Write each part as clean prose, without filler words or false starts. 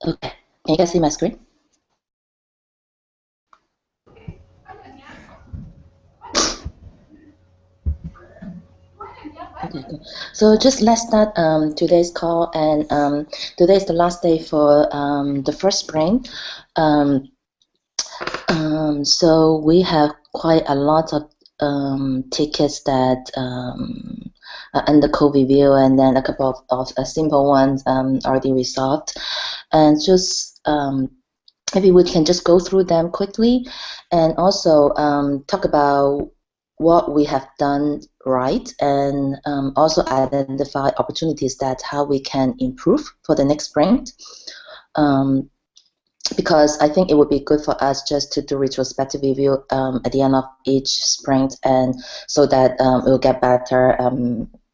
Okay, can you guys see my screen? Okay, cool. So just let's start today's call, and today is the last day for the first sprint. So we have quite a lot of tickets that are under code review, and then a couple of simple ones already resolved, and just maybe we can just go through them quickly, and also talk about what we have done right, and also identify opportunities that how we can improve for the next sprint. Because I think it would be good for us just to do retrospective review at the end of each sprint, and so that it will get better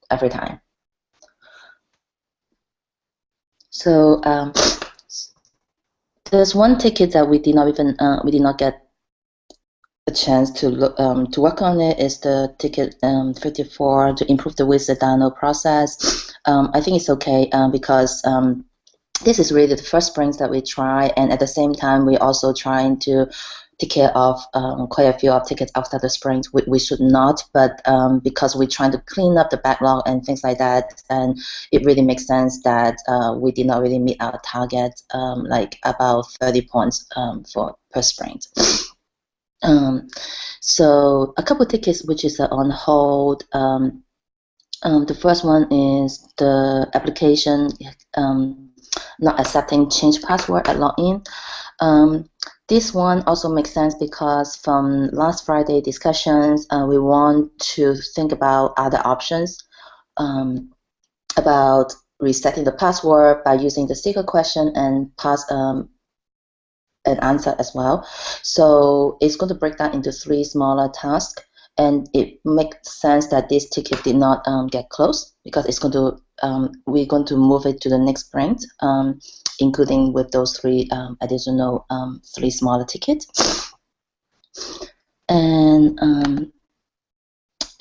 every time. So there's one ticket that we did not get a chance to look to work on. It is the ticket 54 to improve the wizard download process. I think it's okay because this is really the first sprint that we try, and at the same time we're also trying to take care of quite a few of tickets after the sprint. We should not, but because we're trying to clean up the backlog and things like that, and it really makes sense that we did not really meet our target, like about 30 points for per sprint. So a couple tickets which is on hold. The first one is the application not accepting change password at login. This one also makes sense because from last Friday discussions, we want to think about other options about resetting the password by using the sticker question and pass an answer as well. So it's going to break down into 3 smaller tasks, and it makes sense that this ticket did not get closed because it's going to we're going to move it to the next sprint, including with those 3 additional 3 smaller tickets. And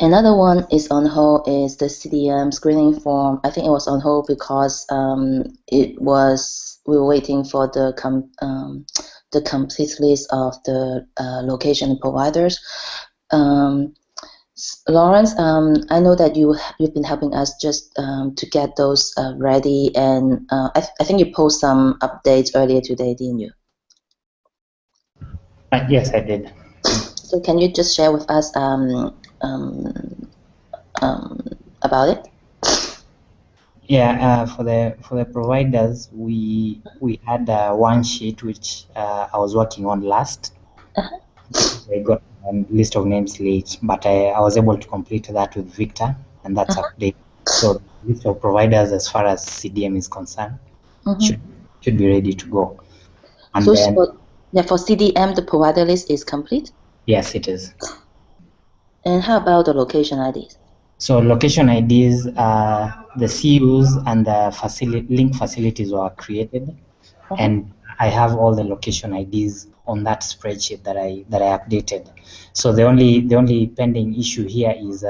another one is on hold is the CDM screening form. I think it was on hold because we were waiting for the complete list of the location providers. Lawrence, I know that you've been helping us just to get those ready, and I think you posted some updates earlier today, didn't you? Yes, I did. So can you just share with us about it? Yeah, for the providers, we had one sheet which I was working on last. I got a list of names late, but I was able to complete that with Victor, and that's updated. So the list of providers, as far as CDM is concerned, should be ready to go. And so then, for CDM, the provider list is complete? Yes, it is. And how about the location IDs? So location IDs, the CUs and the link facilities were created, and I have all the location IDs on that spreadsheet that I updated. So the only pending issue here is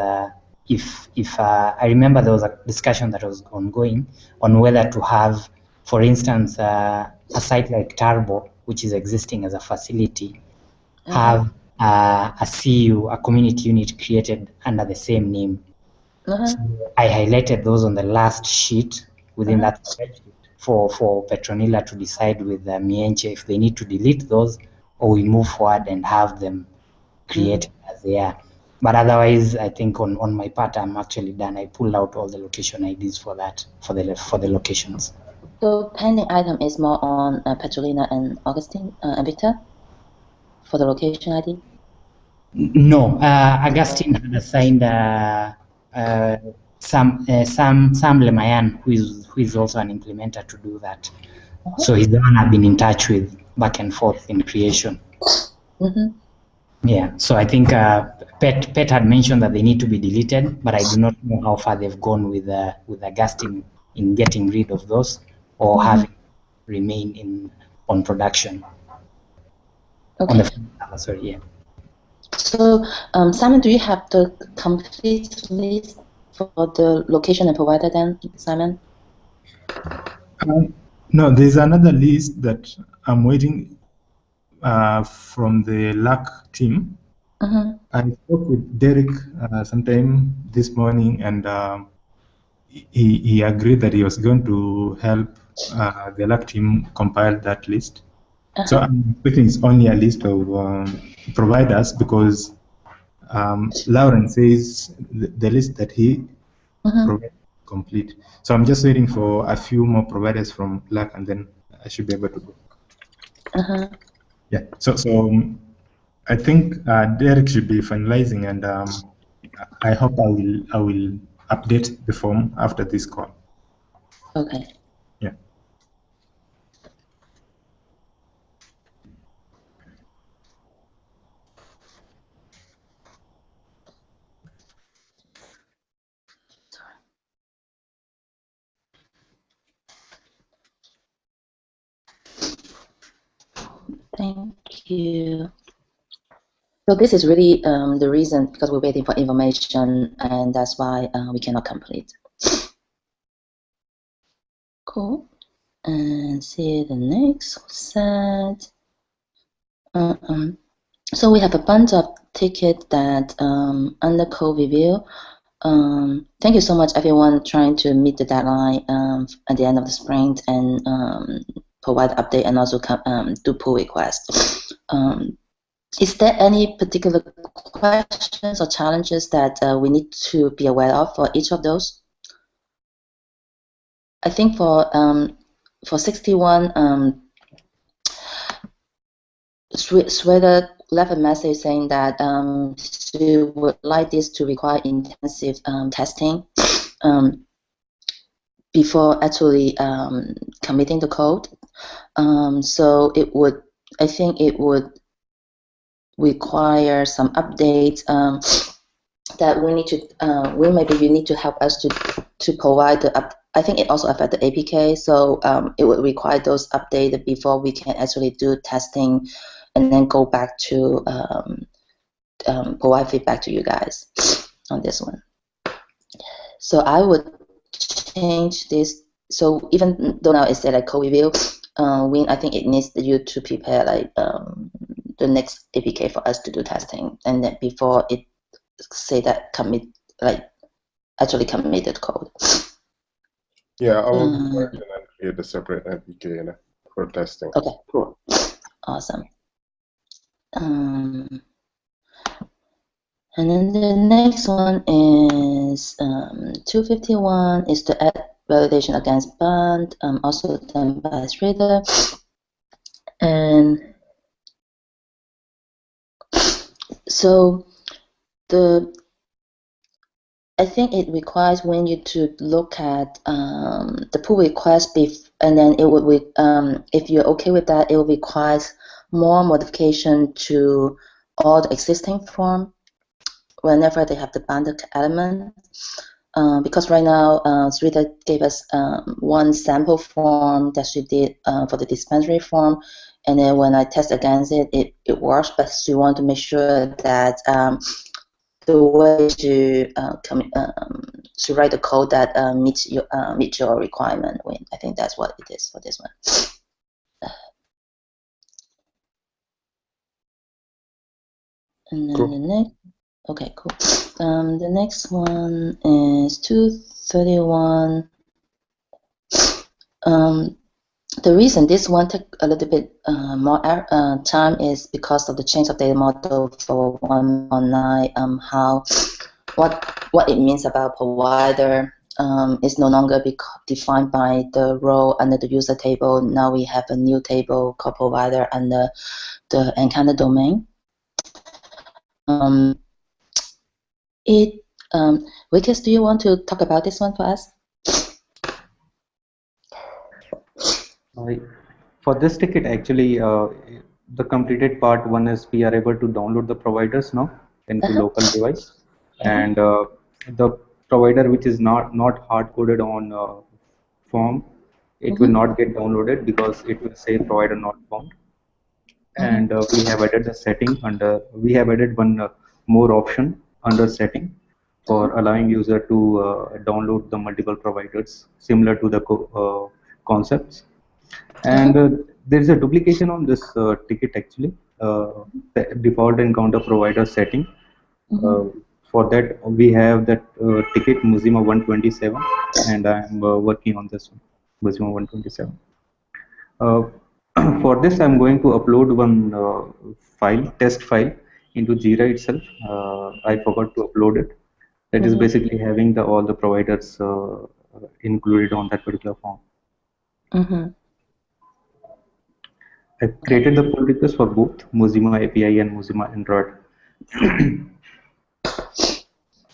if I remember there was a discussion that was ongoing on whether to have, for instance, a site like Tarbo, which is existing as a facility, have a CU, a community unit created under the same name. So I highlighted those on the last sheet within that spreadsheet for Petronilla to decide with Mienche if they need to delete those or we move forward and have them created as they are. But otherwise, I think on my part, I'm actually done. I pulled out all the location IDs for that, for the locations. So pending item is more on Petronilla and Augustine and Victor for the location ID? No, Augustine had assigned Sam Lemayan, who is also an implementer, to do that. So he's the one I've been in touch with back and forth in creation. Yeah, so I think Pet had mentioned that they need to be deleted, but I do not know how far they've gone with Augustine in getting rid of those or having remain on production. Okay. Sorry, yeah. So, Simon, do you have the complete list for the location and provider then, Simon? No, there's another list that I'm waiting from the luck team. I spoke with Derek sometime this morning, and he agreed that he was going to help the luck team compile that list. So I'm expecting it's only a list of providers, because Lauren says the list that he provided is complete. So I'm just waiting for a few more providers from luck, and then I should be able to go. Yeah. So I think Derek should be finalizing, and I hope I will update the form after this call. Okay. Yeah. Thank you. So this is really the reason, because we're waiting for information, and that's why we cannot complete. Cool. And see the next set. So we have a bunch of tickets that under code review. Thank you so much, everyone, trying to meet the deadline at the end of the sprint and provide update and also do pull requests. Is there any particular questions or challenges that we need to be aware of for each of those? I think for 61, Sweta left a message saying that she would like this to require intensive testing before actually committing the code. So it would, I think it would require some updates that we need to, maybe you need to help us to provide the I think it also affects the APK, so it would require those updated before we can actually do testing and then go back to provide feedback to you guys on this one. So I would change this. So even though now it's like code review, I think it needs you to prepare like the next APK for us to do testing, and then before it say that commit, like actually committed code. Yeah, I will go ahead and create a separate APK for testing. Okay, cool, awesome. And then the next one is 251 is to add validation against bond, also done by Trader. And so I think it requires when you to look at the pull request, and then it would if you're okay with that, it will require more modification to all the existing form whenever they have the bundled element. Because right now, Rita gave us one sample form that she did for the dispensary form, and then when I test against it, it works, but she want to make sure that the way to write the code that meets your requirement. I think that's what it is for this one. And then the next, okay, cool. The next one is 231. The reason this one took a little bit more time is because of the change of data model for 119. What it means about provider is no longer defined by the role under the user table. Now we have a new table called provider under the encounter domain. Vikas, do you want to talk about this one for us? For this ticket, actually, the completed part one is we are able to download the providers now into local device, and the provider which is not hard coded on form, it will not get downloaded because it will say provider not found. And we have added the setting under. We have added one more option under setting for allowing user to download the multiple providers similar to the concepts. And there is a duplication on this ticket actually. The default encounter provider setting. For that, we have that ticket mUzima 127, and I'm working on this one, mUzima 127. For this, I'm going to upload one test file into Jira itself. I forgot to upload it. That is basically having all the providers included on that particular form. I created the pull request for both mUzima API and mUzima Android.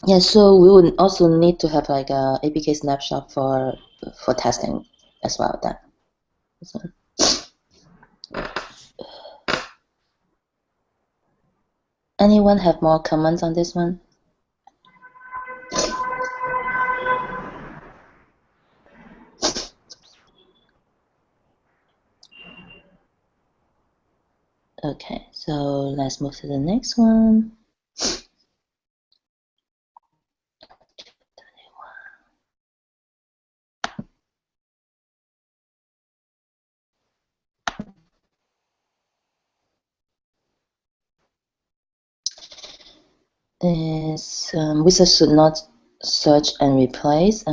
Yeah, so we would also need to have like a APK snapshot for testing as well then. So. Anyone have more comments on this one? Okay, so let's move to the next one. Is wizard should not search and replace.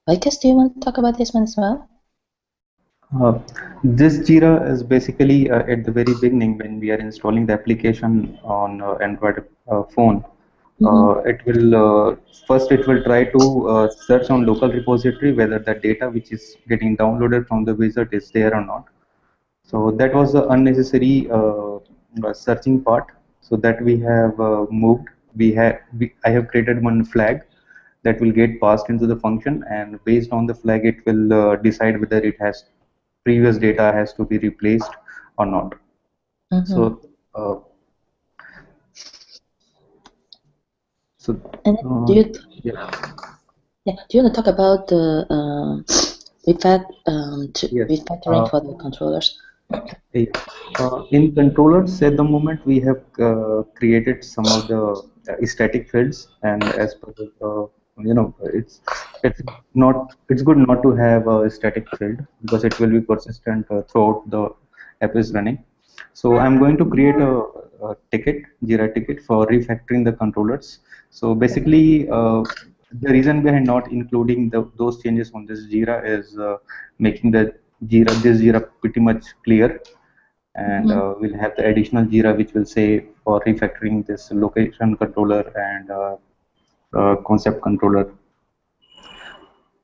Vikas, do you want to talk about this one as well? This Jira is basically at the very beginning when we are installing the application on Android phone. It will first it will try to search on local repository whether the data which is getting downloaded from the wizard is there or not. So that was the unnecessary searching part. So that we have moved. I have created one flag that will get passed into the function, and based on the flag, it will decide whether it has previous data has to be replaced or not. So. Do you? Yeah. Do you want to talk about the refactoring for the controllers? In controllers, at the moment, we have created some of the static fields, and as per the, it's good not to have a static field because it will be persistent throughout the app is running. So I'm going to create a Jira ticket for refactoring the controllers. So basically, the reason behind not including those changes on this Jira is making this Jira pretty much clear. And we'll have the additional Jira which will say for refactoring this location controller and concept controller.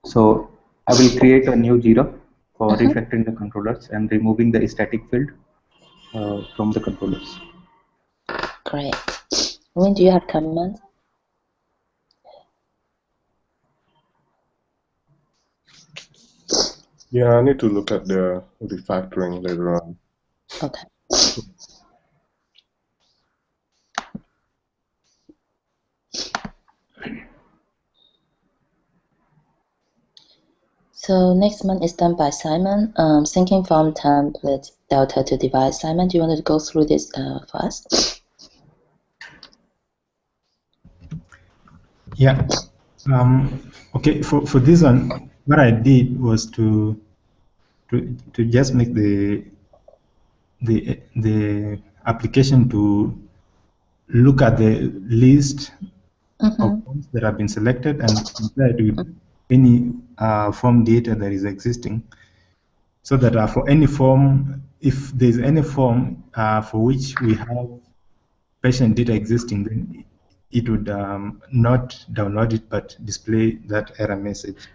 So I will create a new Jira for refactoring the controllers and removing the static field from the controllers. Great. When do you have comments? Yeah, I need to look at the refactoring later on. Okay. So next one is done by Simon. Syncing from template delta to device. Simon, do you want to go through this for us? Yeah. Okay. For this one, what I did was to just make the application to look at the list of forms that have been selected and compare it with any form data that is existing, so that for any form, if there's any form for which we have patient data existing, then it would not download it but display that error message.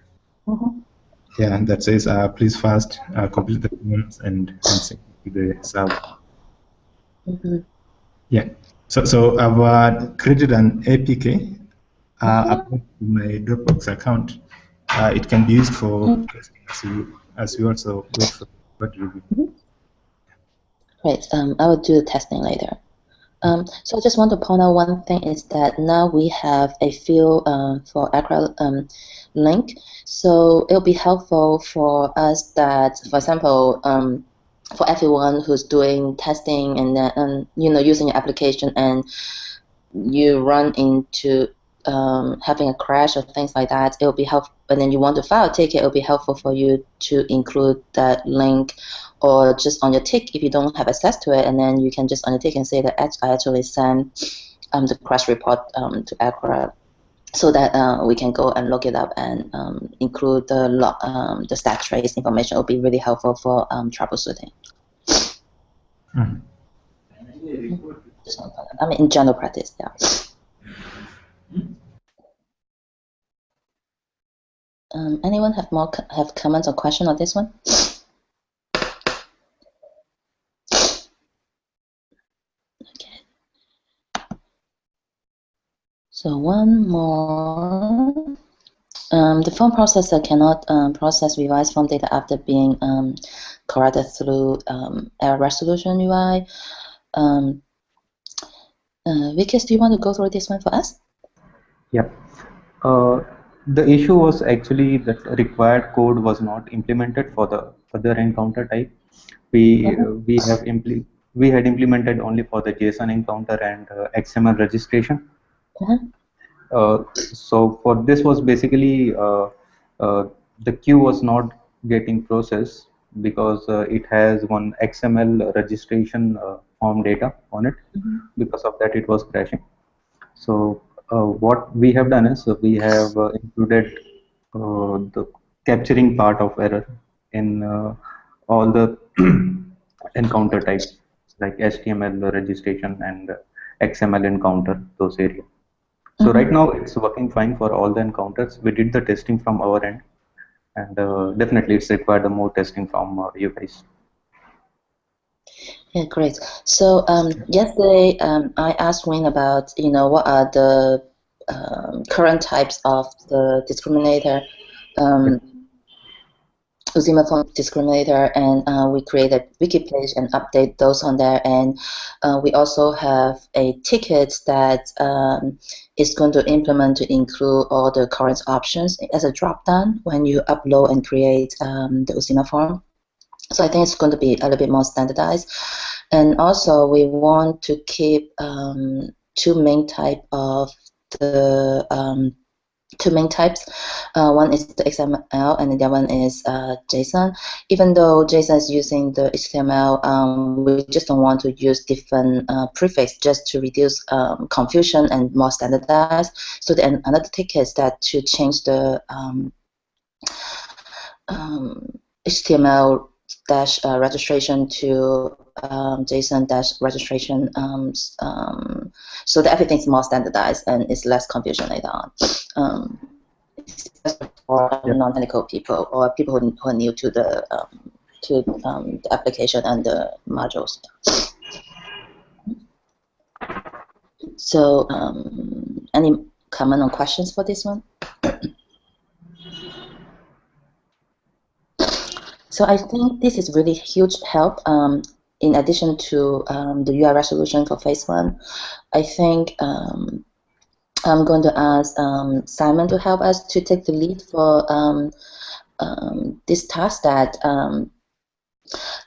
Yeah, and that says please first complete the forms and send it to the server. Yeah. So I've created an APK uploaded to my Dropbox account. It can be used for testing as we also wait for code review. Great. I will do the testing later. So I just want to point out one thing is that now we have a field for Accra link. So it'll be helpful for us that, for example, for everyone who's doing testing and using your application, and you run into having a crash or things like that, it will be helpful. And then you want to file a ticket, it will be helpful for you to include that link, or just on your tick if you don't have access to it, and then you can just on your tick and say that I actually send the crash report to Accurate, so that we can go and look it up and include the stat trace information. It will be really helpful for troubleshooting. Mm. I mean, in general practice, yeah. Anyone have comments or question on this one? Okay. So one more. The form processor cannot process revised form data after being corrected through error resolution UI. Vikas, do you want to go through this one for us? Yep. The issue was actually that required code was not implemented for the other encounter type. We had implemented only for the JSON encounter and XML registration. So for this was basically the queue was not getting processed because it has one XML registration form data on it. Because of that, it was crashing. So what we have done is we have included the capturing part of error in all the encounter types like HTML registration and XML encounter, those areas. So right now it's working fine for all the encounters. We did the testing from our end, and definitely it's required more testing from you guys. Yeah, great. So yesterday I asked Wayne about what are the current types of the discriminator, mUzima form discriminator, and we created a wiki page and update those on there. And we also have a ticket that is going to implement to include all the current options as a drop-down when you upload and create the mUzima form. So I think it's going to be a little bit more standardized. And also we want to keep two main types. One is the XML and the other one is JSON. Even though JSON is using the HTML, we just don't want to use different prefix just to reduce confusion and more standardized. So then another ticket is that to change the HTML dash registration to JSON dash registration, so that everything's more standardized and it's less confusion later on. Especially for non-technical people or people who are new to the application and the modules. So, any comment or questions for this one? So I think this is really huge help. In addition to the UI resolution for phase 1, I think I'm going to ask Simon to help us to take the lead for this task, that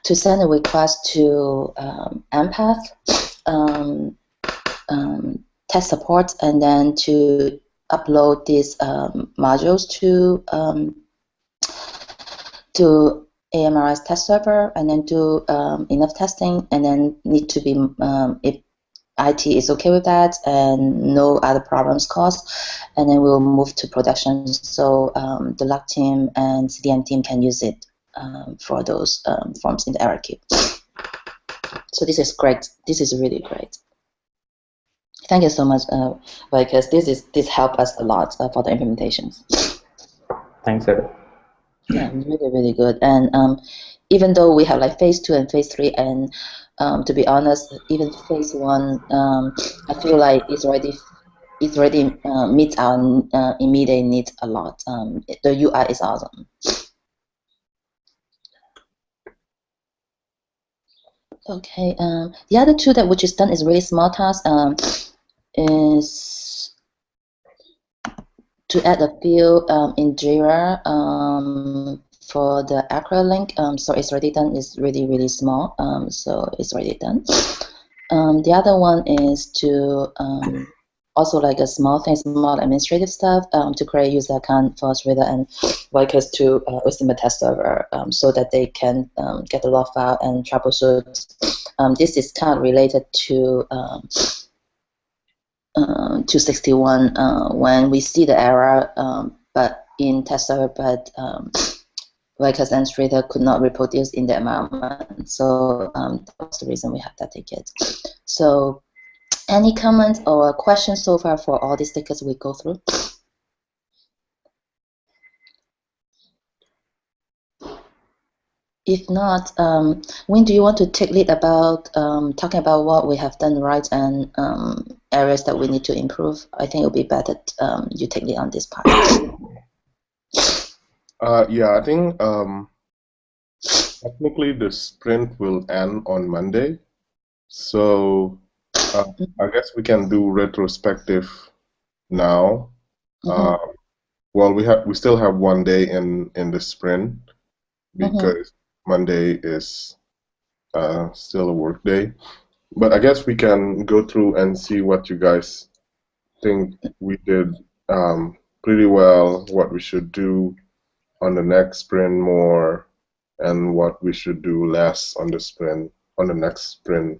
to send a request to Empath test support, and then to upload these modules to AMRS test server, and then do enough testing, and then need to be, if IT is okay with that and no other problems caused, and then we'll move to production, so the log team and CDM team can use it for those forms in the error queue. So this is great. This is really great. Thank you so much, because this helped us a lot for the implementations. Thanks, Ed. Yeah, really, really good. And even though we have like phase 2 and phase 3, and to be honest, even phase 1, I feel like it's already meets our immediate needs a lot. The UI is awesome. Okay. The other two that which is done is really small task. Is to add a field in Jira for the Accra link. So it's already done. It's really, really small. So it's already done. The other one is to also like a small thing, small administrative stuff to create user account for Reader and workers to Muzima test server so that they can get the log file and troubleshoot. This is kind of related to 261 when we see the error, but in test server, but workers and Reader could not reproduce in the environment. So that's the reason we have that ticket. So any comments or questions so far for all these tickets we go through? If not, when do you want to take lead about talking about what we have done right and areas that we need to improve? I think it would be better you take lead on this part. Yeah, I think technically the sprint will end on Monday, so I guess we can do retrospective now. Well, we still have 1 day in the sprint because Monday is still a work day. But I guess we can go through and see what you guys think we did pretty well, what we should do on the next sprint more, and what we should do less on the next sprint.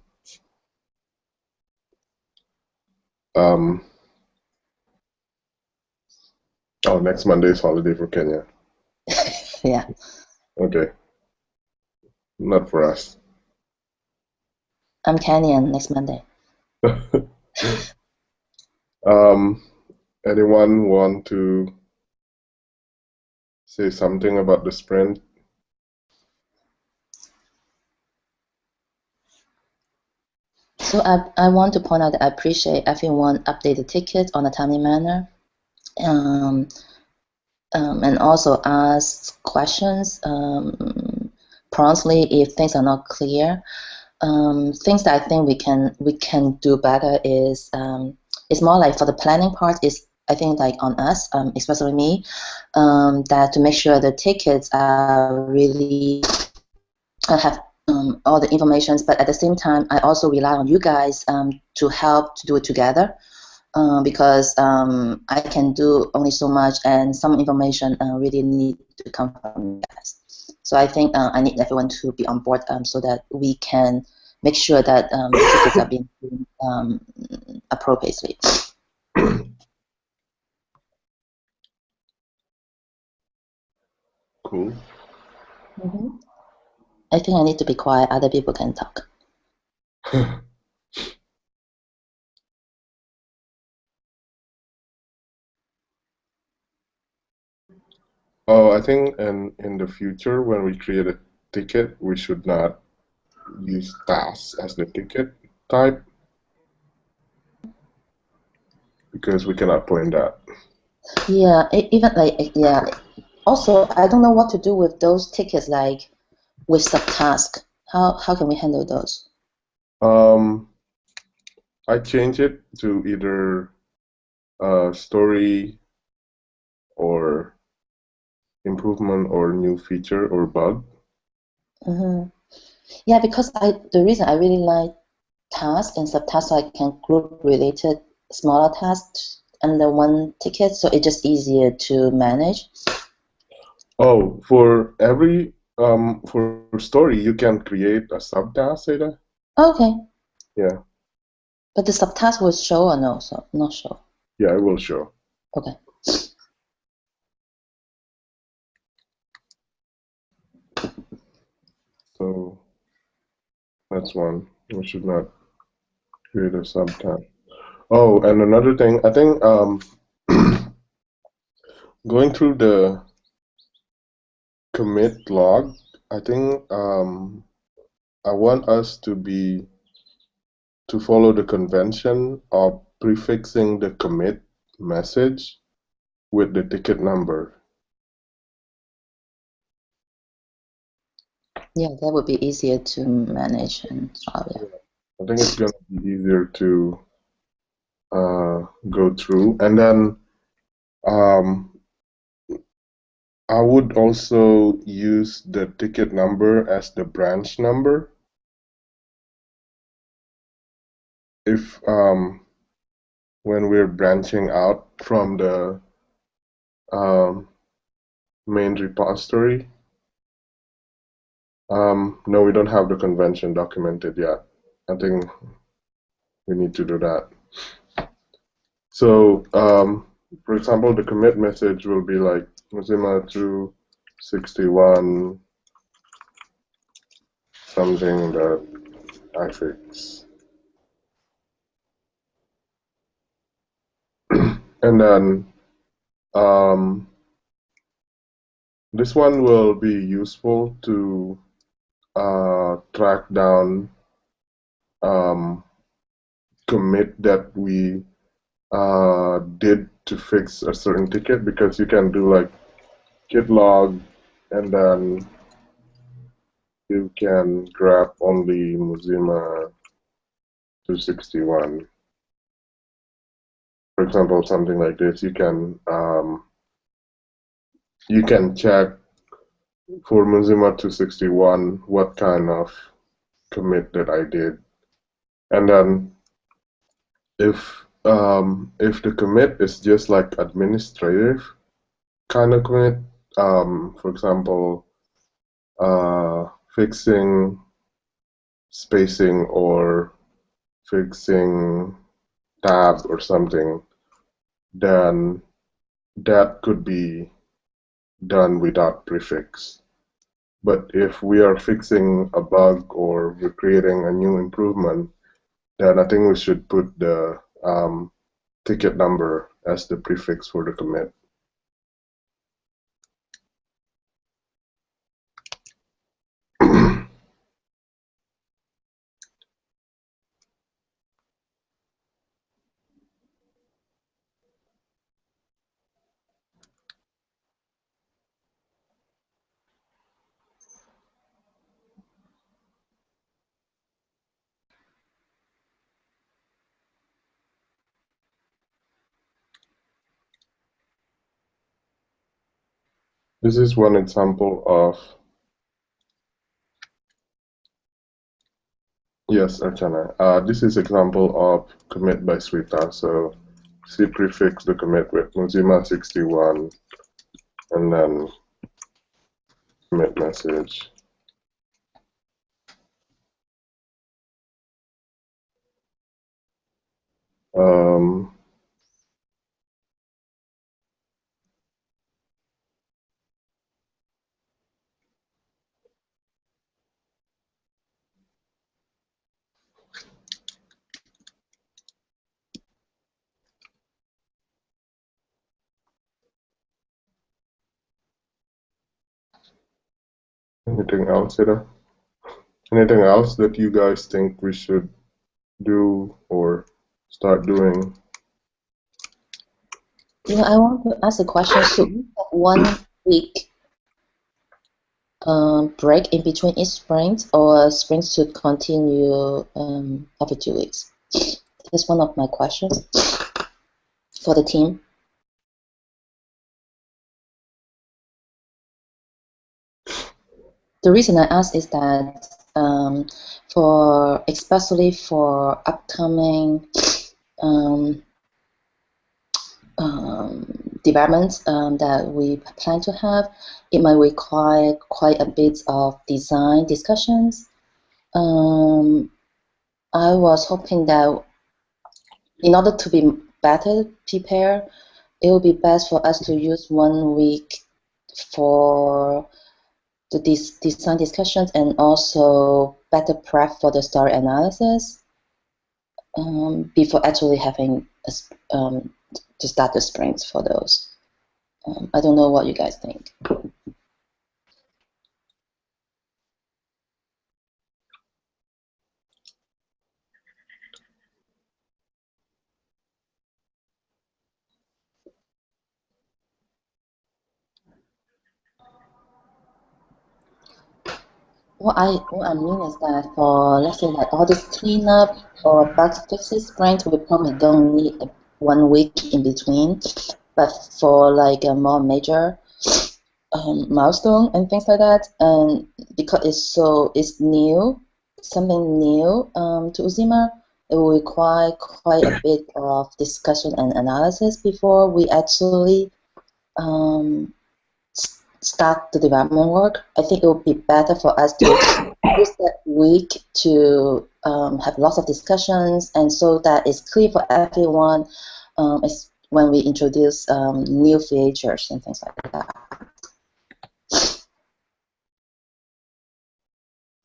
Oh, next Monday is holiday for Kenya. Yeah. Okay. Not for us. I'm Kenyan next Monday. Anyone want to say something about the sprint? So I want to point out that I appreciate everyone update the ticket on a timely manner, and also ask questions promptly if things are not clear. Things that I think we can do better is it's more like for the planning part is I think like on us, especially me, that to make sure the tickets are really have all the information, but at the same time, I also rely on you guys to help to do it together because I can do only so much, and some information really need to come from you guys. So I think I need everyone to be on board so that we can make sure that the tickets are being appropriately. Cool. I think I need to be quiet. Other people can talk. Oh, I think in the future when we create a ticket, we should not use tasks as the ticket type because we cannot point that. Yeah, even like yeah. Also, I don't know what to do with those tickets like with subtask. How can we handle those? I change it to either story or improvement or new feature or bug. Yeah, because the reason I really like tasks and subtasks, so I can group related smaller tasks under one ticket, so it's just easier to manage. Oh, for every for story you can create a subtask, Ada? Okay. Yeah. But the subtask will show or no? So not show. Yeah, it will show. Okay. So that's one. We should not create a subtask. Oh, and another thing, I think going through the commit log, I think I want us to follow the convention of prefixing the commit message with the ticket number. Yeah, that would be easier to manage and solve. Yeah. I think it's going to be easier to go through. And then I would also use the ticket number as the branch number. If when we're branching out from the main repository. No, we don't have the convention documented yet. I think we need to do that. So, for example, the commit message will be like mUzima through 61 something that I fix. And then this one will be useful to track down commit that we did to fix a certain ticket, because you can do like git log and then you can grab only mUzima 261. For example, something like this, you can check for mUzima 261 what kind of commit that I did, and then if the commit is just like administrative kind of commit, for example, fixing spacing or fixing tabs or something, then that could be done without prefix. But if we are fixing a bug or we're creating a new improvement, then I think we should put the ticket number as the prefix for the commit. This is one example of, yes, Archana. This is example of commit by Sweta. So she prefix the commit with mUzima 61 and then commit message. Anything else, Ida? Anything else that you guys think we should do or start doing? Yeah, I want to ask a question. Should we have 1 week break in between each sprint, or sprints should continue every 2 weeks? That's one of my questions for the team. The reason I ask is that especially for upcoming developments that we plan to have, it might require quite a bit of design discussions. I was hoping that in order to be better prepared, it would be best for us to use 1 week for the design discussions and also better prep for the story analysis before actually having to start the sprints for those. I don't know what you guys think. What I mean is that for, let's say, like all this cleanup or bug fixes sprint, we probably don't need 1 week in between. But for like a more major milestone and things like that, and because it's new, something new to mUzima, it will require quite a bit of discussion and analysis before we actually start the development work. I think it would be better for us to use that week to have lots of discussions, and so that it's clear for everyone when we introduce new features and things like that.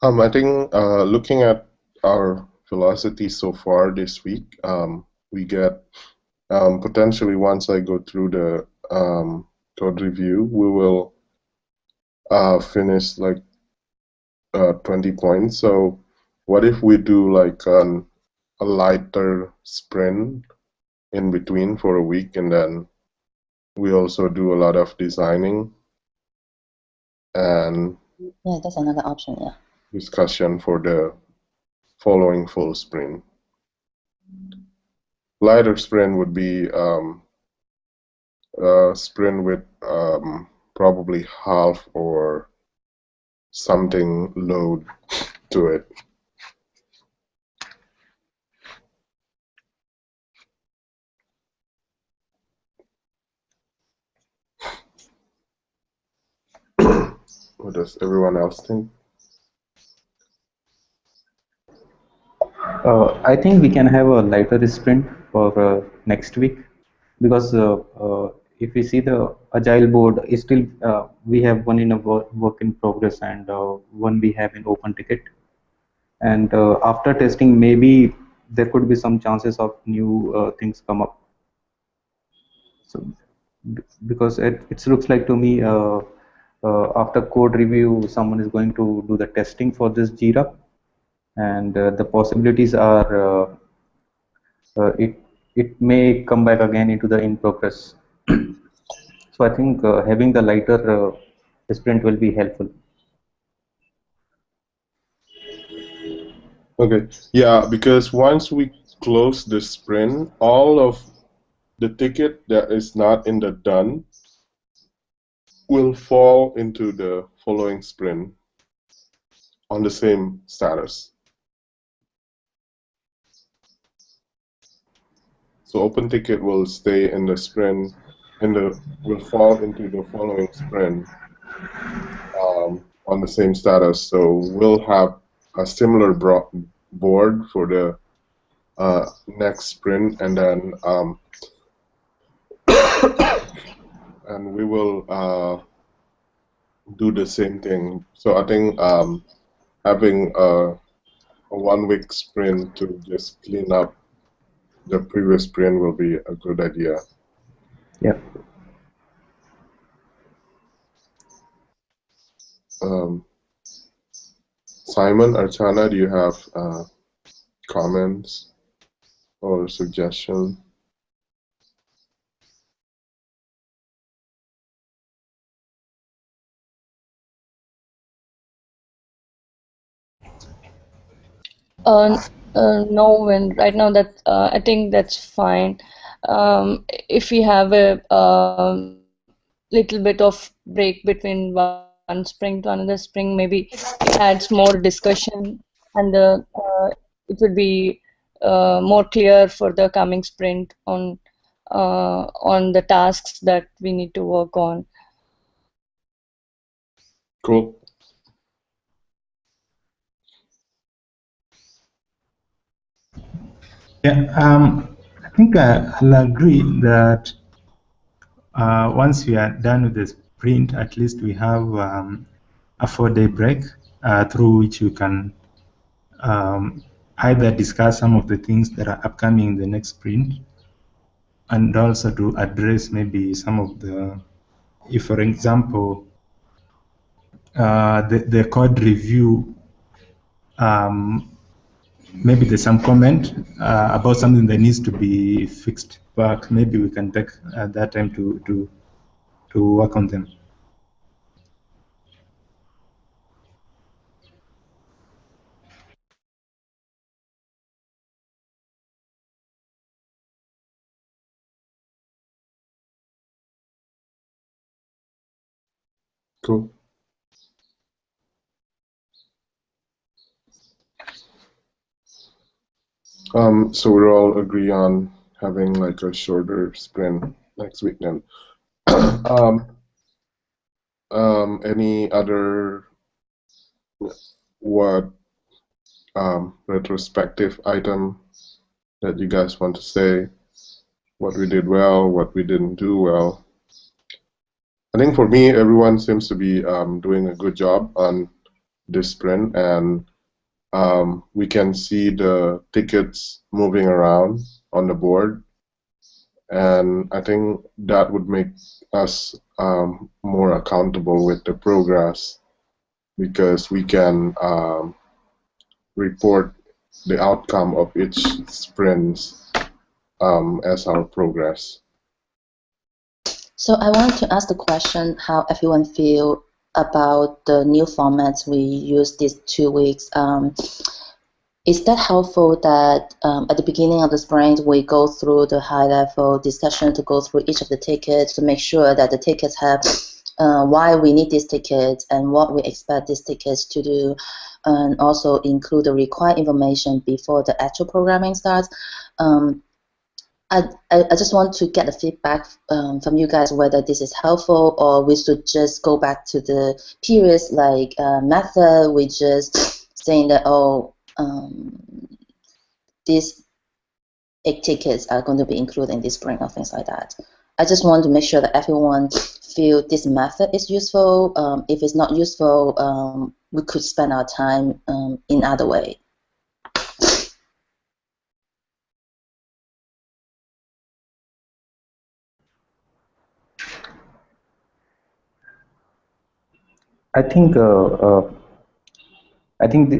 I think looking at our velocity so far this week, we get potentially, once I go through the code review, we will finish like 20 points. So what if we do like a lighter sprint in between for a week, and then we also do a lot of designing and yeah, that's another option. Yeah, discussion for the following full sprint. Lighter sprint would be a sprint with probably half or something load to it. What does everyone else think? I think we can have a lighter sprint for next week, because if we see the agile board is still we have one in a work in progress, and one we have in open ticket, and after testing maybe there could be some chances of new things come up. So because it looks like to me after code review someone is going to do the testing for this Jira, and the possibilities are it may come back again into the in progress. So I think having the lighter sprint will be helpful. Okay, yeah, because once we close the sprint, all of the ticket that is not in the done will fall into the following sprint on the same status. So open ticket will stay in the sprint, will fall into the following sprint on the same status. So we'll have a similar board for the next sprint, and then and we will do the same thing. So I think having a 1 week sprint to just clean up the previous sprint will be a good idea. Yeah. Simon, Archana, do you have comments or suggestions? No, when right now that I think that's fine. If we have a little bit of break between one spring to another spring, maybe it adds more discussion, and it would be more clear for the coming sprint on the tasks that we need to work on. Cool. Yeah, I think I'll agree that once we are done with the sprint, at least we have a 4-day break through which we can either discuss some of the things that are upcoming in the next sprint, and also to address maybe some of the, if for example, the code review, maybe there's some comment about something that needs to be fixed back. Maybe we can take that time to work on them. Cool. So we all agree on having like a shorter sprint next week then. Any other what retrospective item that you guys want to say? What we did well, what we didn't do well. I think for me, everyone seems to be doing a good job on this sprint, and we can see the tickets moving around on the board, and I think that would make us more accountable with the progress because we can report the outcome of each sprint as our progress. So I wanted to ask the question how everyone feel about the new formats we use these 2 weeks. Is that helpful that at the beginning of the sprint we go through the high-level discussion to go through each of the tickets to make sure that the tickets have why we need these tickets and what we expect these tickets to do, and also include the required information before the actual programming starts? I just want to get the feedback from you guys whether this is helpful or we should just go back to the previous method, we just saying that these 8 tickets are going to be included in this sprint or things like that. I just want to make sure that everyone feel this method is useful. If it's not useful, we could spend our time in other way. I think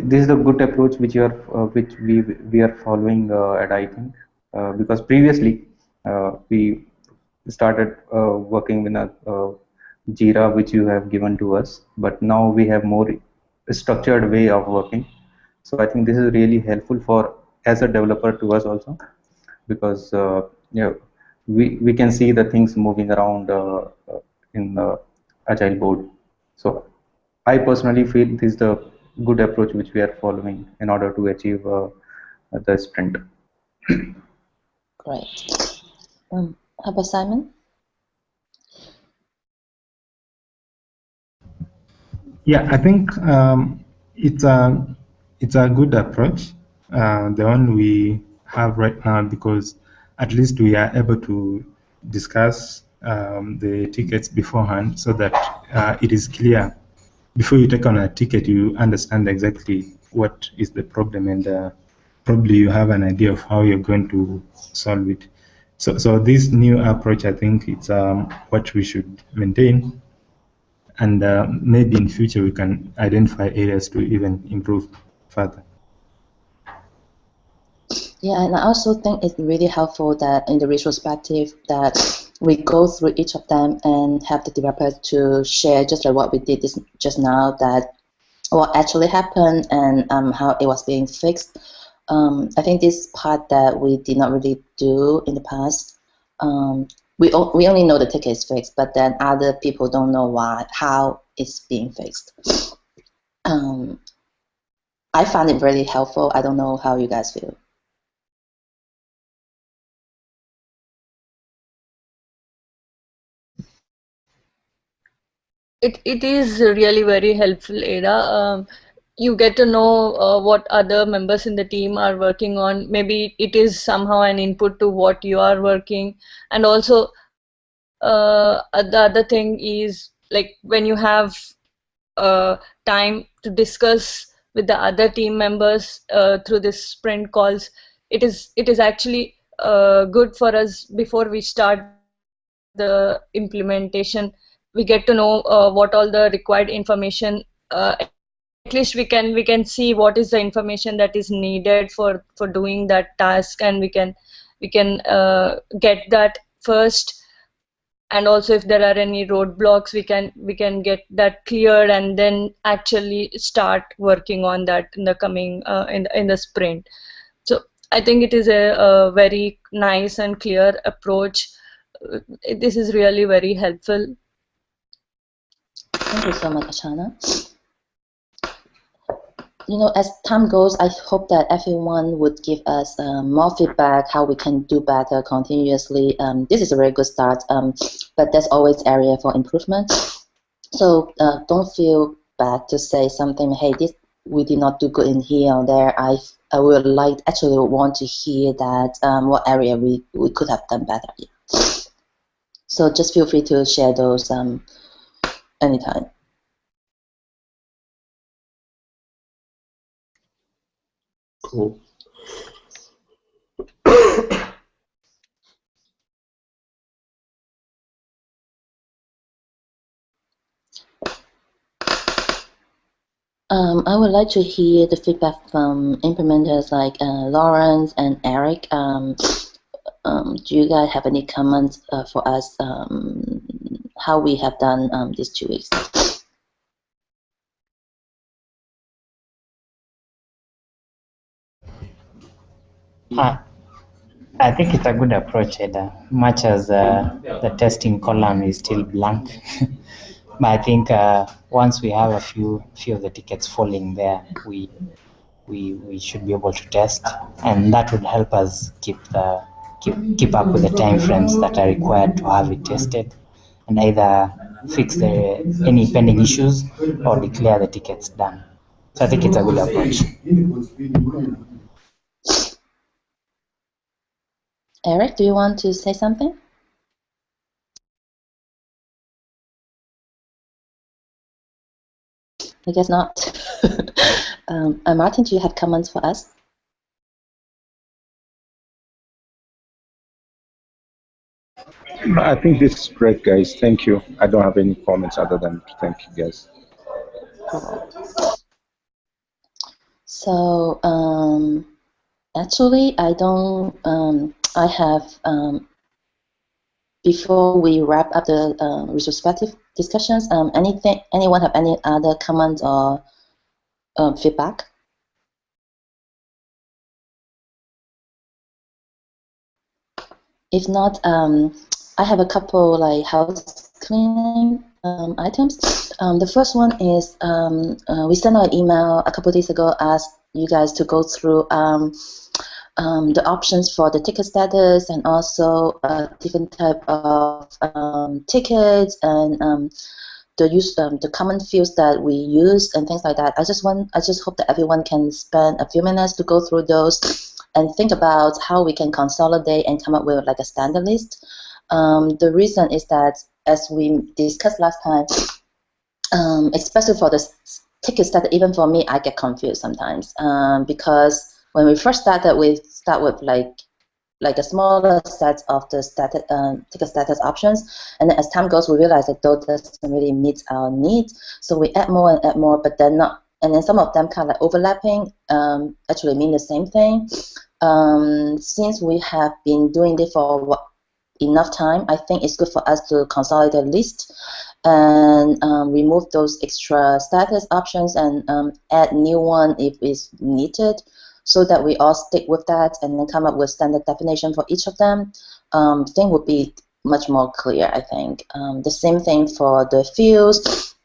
this is a good approach which you are which we are following at I think because previously we started working with a Jira which you have given to us, but now we have more structured way of working. So I think this is really helpful for as a developer to us also because we can see the things moving around in the agile board. So I personally feel this is the good approach which we are following in order to achieve the sprint. Great. How about Simon? Yeah, I think it's a good approach, the one we have right now, because at least we are able to discuss the tickets beforehand, so that it is clear before you take on a ticket, you understand exactly what is the problem, and probably you have an idea of how you're going to solve it. So this new approach, I think it's what we should maintain, and maybe in future we can identify areas to even improve further. Yeah, and I also think it's really helpful that in the retrospective that we go through each of them and have the developers to share just like what we did just now, that what actually happened and how it was being fixed. I think this part that we did not really do in the past. We only know the ticket is fixed, but then other people don't know how it's being fixed. I found it really helpful. I don't know how you guys feel. It is really very helpful, Ada. You get to know what other members in the team are working on. Maybe it is somehow an input to what you are working. And also, the other thing is like when you have time to discuss with the other team members through this sprint calls, it is actually good for us before we start the implementation. We get to know what all the required information, at least we can see what is the information that is needed for doing that task, and we can get that first. And also if there are any roadblocks, we can get that cleared and then actually start working on that in the coming in the sprint. So I think it is a very nice and clear approach. This is really very helpful. Thank you so much, Ashana. as time goes, I hope that everyone would give us more feedback, how we can do better continuously. This is a very good start, but there's always area for improvement. So don't feel bad to say something, hey, this we did not do good in here or there. I would actually want to hear that what area we could have done better. Yeah. So just feel free to share those anytime. Cool. I would like to hear the feedback from implementers like Lawrence and Eric. Do you guys have any comments for us how we have done these 2 weeks? I think it's a good approach, Eda, much as the testing column is still blank. But I think once we have a few of the tickets falling there, we should be able to test, and that would help us keep up with the time frames that are required to have it tested, and either fix any pending issues or declare the tickets done. So I think it's a good approach. Eric, do you want to say something? I guess not. Martin, do you have comments for us? I think this is great, guys. Thank you. I don't have any comments other than thank you, guys. Cool. So actually, I don't. I have before we wrap up the retrospective discussions. Anyone have any other comments or feedback? If not, I have a couple like house cleaning items. The first one is we sent out an email a couple of days ago, asked you guys to go through the options for the ticket status and also different type of tickets and the common fields that we use and things like that. I just hope that everyone can spend a few minutes to go through those and think about how we can consolidate and come up with like a standard list. The reason is that, as we discussed last time, especially for the ticket status, even for me, I get confused sometimes because when we first started, we start with like a smaller set of the ticket status options, and then as time goes, we realize that those doesn't really meet our needs, so we add more and add more, but then not, and then some of them kind of overlapping actually mean the same thing. Since we have been doing this for enough time, I think it's good for us to consolidate the list and remove those extra status options and add new one if it's needed, so that we all stick with that and then come up with standard definition for each of them. Thing would be much more clear, I think. The same thing for the fields.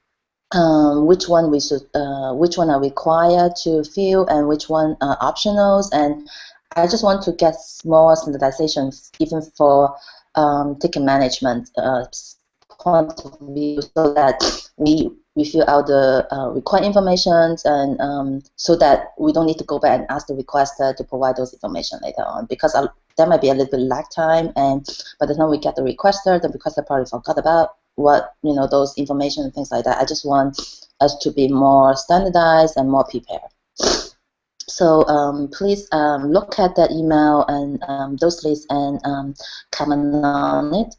Which one are required to fill and which one are optionals, and I just want to get more standardizations even for ticket management point of view, so that we fill out the required information, and so that we don't need to go back and ask the requester to provide those information later on, because there might be a little bit lag time, and by the time we get the requester probably forgot about what those information and things like that. I just want us to be more standardized and more prepared. So please look at that email and those lists and comment on it.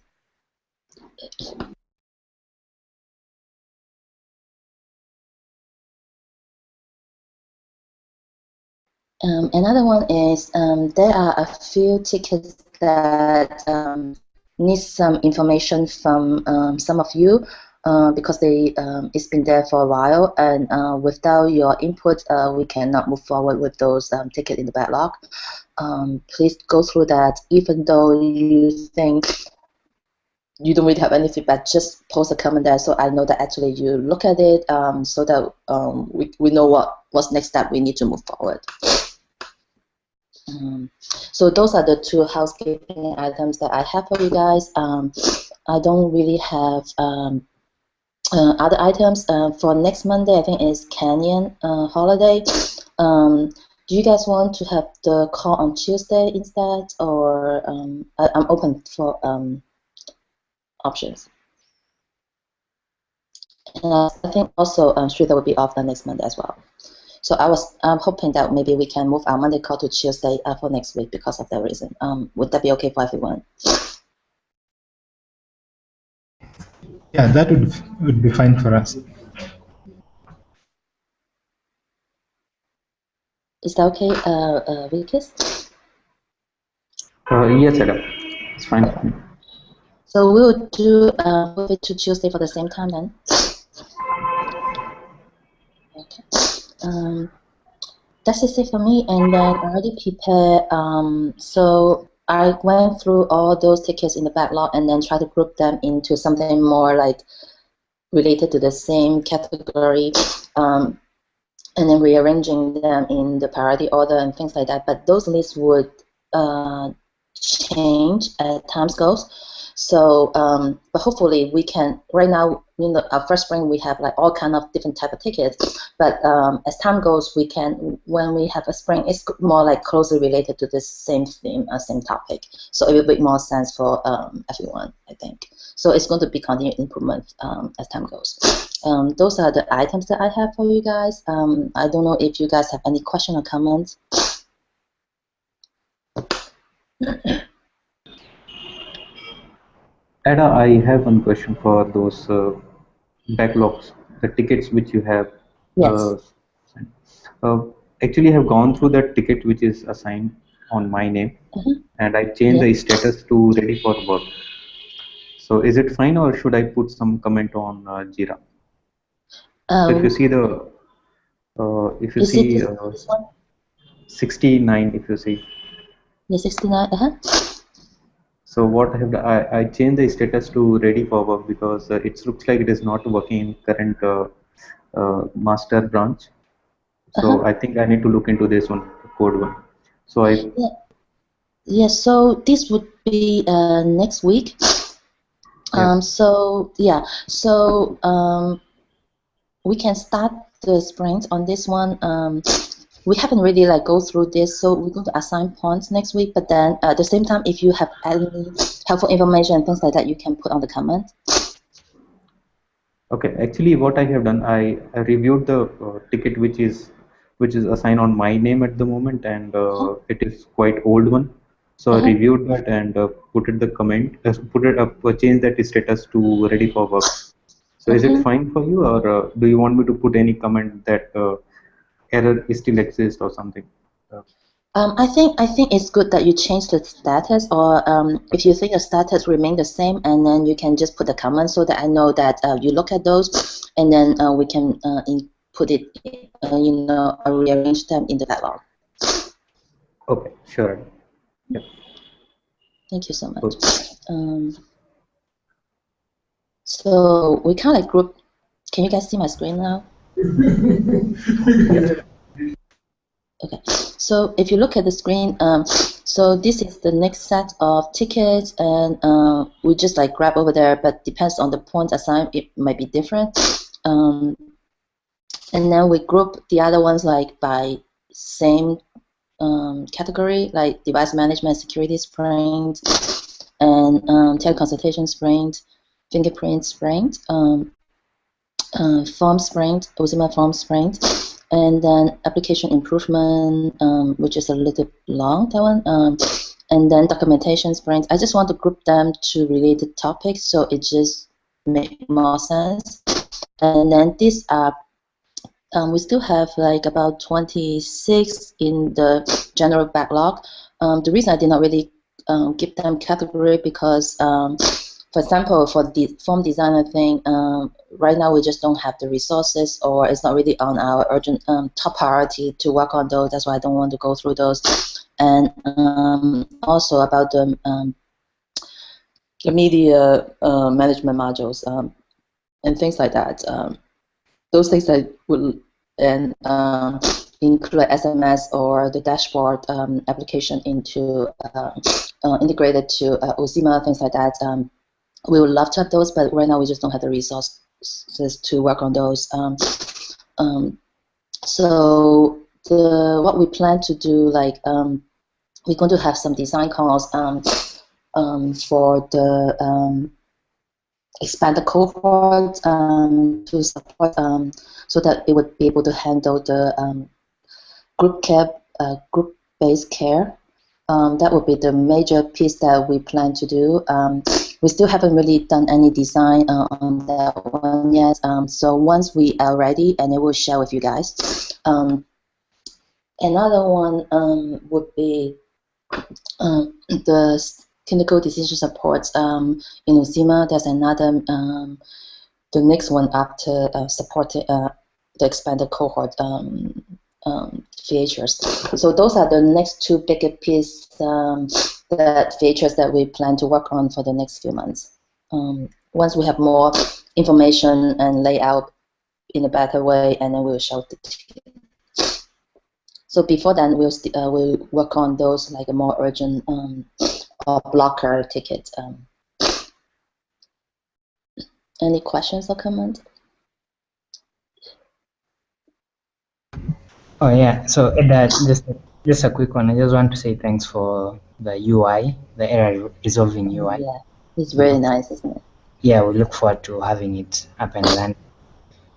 Another one is there are a few tickets that need some information from some of you because it's been there for a while, and without your input, we cannot move forward with those tickets in the backlog. Please go through that, even though you think you don't really have any feedback, just post a comment there so I know that actually you look at it, so that we know what's next step we need to move forward. So those are the two housekeeping items that I have for you guys. I don't really have other items. For next Monday, I think is Canyon holiday. Do you guys want to have the call on Tuesday instead, or I'm open for options. And I think also Shrita will be off the next Monday as well. So I'm hoping that maybe we can move our Monday call to Tuesday for next week because of that reason. Would that be okay for everyone? Yeah, that would be fine for us. Is that okay, Vikas? Yes, Adam. It's fine for me. So we'll do move it to Tuesday for the same time then. Okay. That's it for me, and then I already prepared. So I went through all those tickets in the backlog and then try to group them into something more like related to the same category, and then rearranging them in the priority order and things like that. But those lists would change as time goes. So, but hopefully we can. Right now, our first spring we have like all kind of different type of tickets. But as time goes, we can. When we have a spring, it's more like closely related to the same theme, same topic. So it will make more sense for everyone, I think. So it's going to be continued improvement as time goes. Those are the items that I have for you guys. I don't know if you guys have any question or comments. Ada, I have one question for those backlogs, the tickets which you have. Yes. Actually, I have gone through that ticket which is assigned on my name, and I changed the status to ready for work. So is it fine, or should I put some comment on Jira? So if you see the, if you see 69, if you see. Yeah, 69. So what I have done, I changed the status to ready for work because it looks like it is not working in current master branch. So I think I need to look into this one, code one. So so this would be next week. So yeah, so we can start the sprint on this one. We haven't really like go through this, so we're going to assign points next week. But then at the same time, if you have any helpful information and things like that, you can put on the comment. Okay, actually, what I have done, I reviewed the ticket which is assigned on my name at the moment, and it is quite old one. So I reviewed that and put it the comment, put it up, change that status to ready for work. So is it fine for you, or do you want me to put any comment that error still exists or something? I think it's good that you change the status, or if you think the status remain the same, and then you can just put the comment so that I know that you look at those, and then we can put it, rearrange them in the backlog. Okay, sure. Yep. Thank you so much. So we kind of like group. Can you guys see my screen now? Okay, so if you look at the screen, so this is the next set of tickets, and we just like grab over there, but depends on the points assigned, it might be different. And then we group the other ones like by same category, like device management, security sprint, and teleconsultation sprint, fingerprint sprint, form sprint, mUzima form sprint. And then application improvement, which is a little long, that one. And then documentation sprint. I just want to group them to related topics, so it just makes more sense. And then these are, we still have like about 26 in the general backlog. The reason I did not really give them category because, for example, for the form designer thing, right now we just don't have the resources, or it's not really on our urgent top priority to work on those. That's why I don't want to go through those. And also about the the media management modules and things like that. Those things that would include SMS or the dashboard application into integrated to mUzima, things like that. We would love to have those, but right now we just don't have the resources to work on those. So what we plan to do, like we're going to have some design calls for the expand the cohort to support so that it would be able to handle the group-based care. That would be the major piece that we plan to do. We still haven't really done any design on that one yet. So once we are ready, and I will share with you guys. Another one would be the clinical decision support in mUzima. There's another, the next one after supporting the expanded cohort features. So those are the next two bigger pieces that features that we plan to work on for the next few months. Once we have more information and layout in a better way, and then we'll show the team. So before then, we'll work on those like a more urgent or blocker tickets. Any questions or comments? Oh yeah, so just a quick one. I just want to say thanks for the UI, the error resolving UI. Yeah, it's very nice, isn't it? Yeah, we look forward to having it up and running.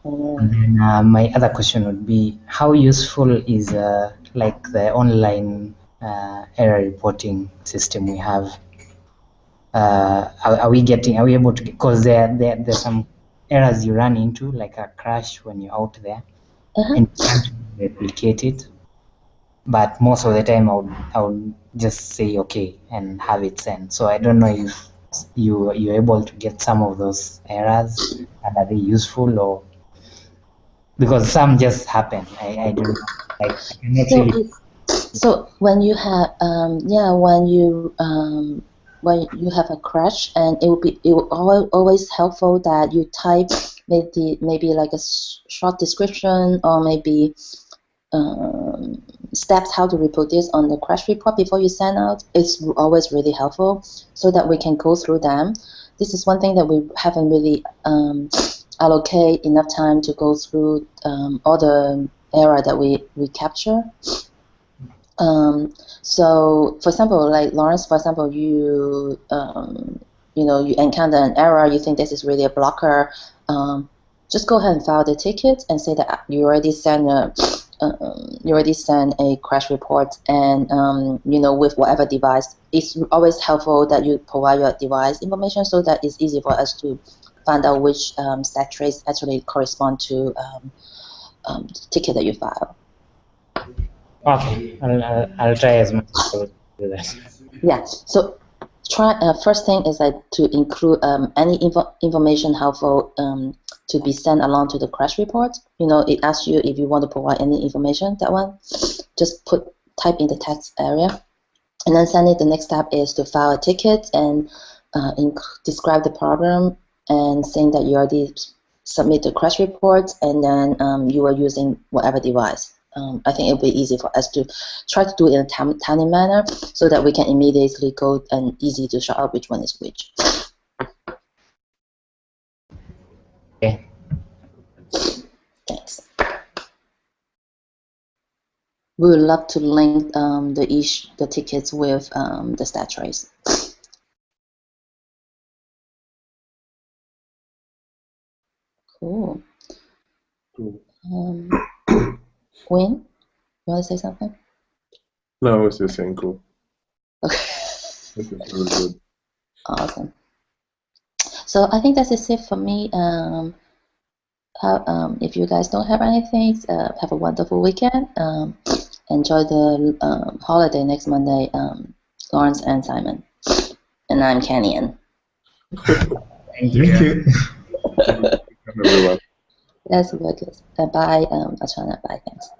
Yeah. And then my other question would be, how useful is like the online error reporting system we have? Are we able to, because there's some errors you run into, like a crash when you're out there, and you can't replicate it. But most of the time I would just say okay and have it sent. So I don't know if you're able to get some of those errors, and are they useful, or because some just happen. I don't know. Like I can actually. So when you have when you have a crash, and it will always helpful that you type maybe like a short description, or maybe steps how to reproduce on the crash report before you send out. It's always really helpful so that we can go through them. This is one thing that we haven't really allocate enough time to go through all the error that we capture. So for example, like Lawrence, for example, you you encounter an error, you think this is really a blocker, just go ahead and file the ticket and say that you already sent a crash report, and with whatever device. It's always helpful that you provide your device information so that it's easy for us to find out which stat trace actually correspond to the ticket that you file. Okay, I'll try as much as possible to do that. Yeah. So first thing is like to include any information helpful to be sent along to the crash report. It asks you if you want to provide any information. That one, just type in the text area, and then send it. The next step is to file a ticket and describe the problem and saying that you already submit the crash report, and then you are using whatever device. I think it will be easy for us to try to do it in a timely manner so that we can immediately go and easy to shout out which one is which. Okay. Thanks. We would love to link the tickets with the stat trace. Cool. Wayne, you want to say something? No, I was just saying cool. Okay. This is really good. Awesome. So I think that's it for me. If you guys don't have anything, have a wonderful weekend. Enjoy the holiday next Monday, Lawrence and Simon. And I'm Canyon. Thank you. Everyone. That's good. Bye, Achana. Bye, thanks.